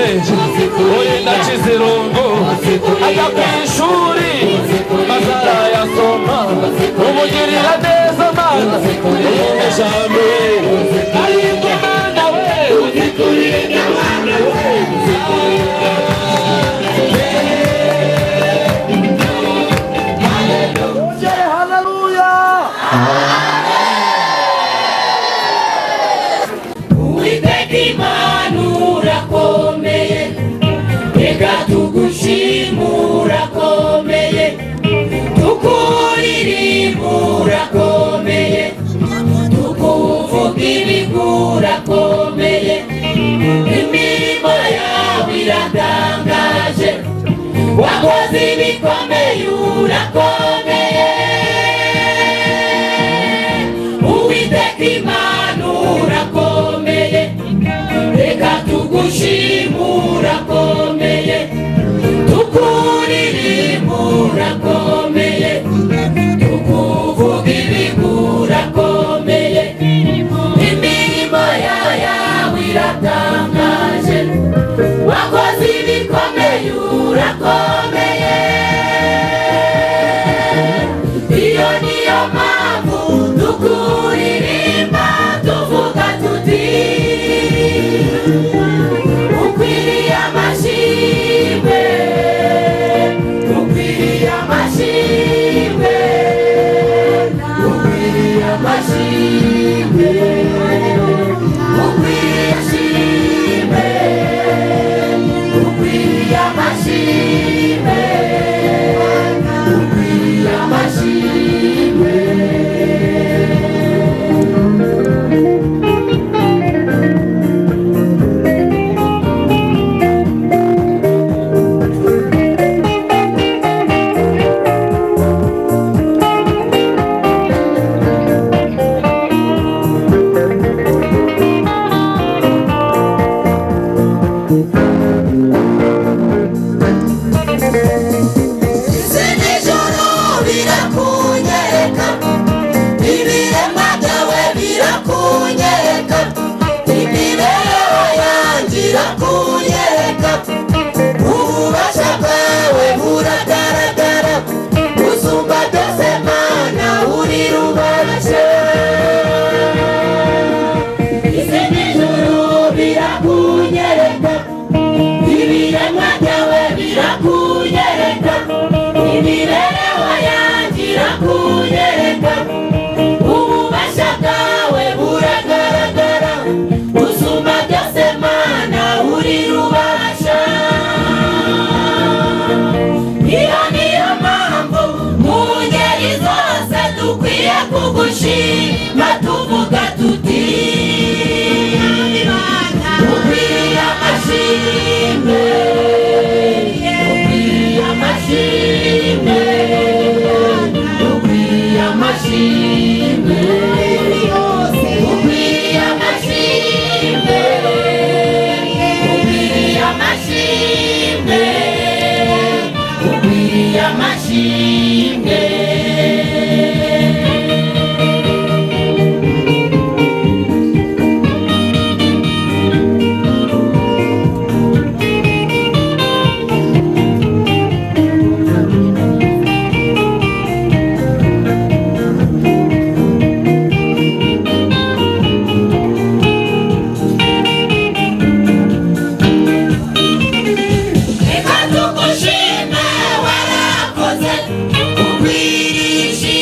uri na Kizirungu ajya ku ishuri mazara yasoma umugirira neza mana umujambe ariko mana we uzikurire n'abana we haleluya Uwiteka Imana urakomeye reka tugushime urakomeye tukuririmba urakomeye tukuvuga ibigwi urakomeye imirimo yawe iratangaje wakoze ibikomeye urakomeye Uwiteka Imana urakomeye reka tugushime urakomeye tukuririmba urakomeye tukuvuga ibigwi urakomeye imirimo yawe iratangaje wakoze ibikomeye urakomeye iyo niyo mpamvu tukuririmba tuvuga tuti ukwiriye amashimwe ukwiriye amashimwe ukwiriye amashimwe ukwiriye amashimwe ukwiriye amashimwe ukwiriye amashimwe kugushima tuvuga tuti ukwiriye amashimwe ukwiriye amashimwe ukwiriye amashimwe ukwiriye amashimwe ukwiriye amashimwe ukwiriye amashimwe Ukwiriye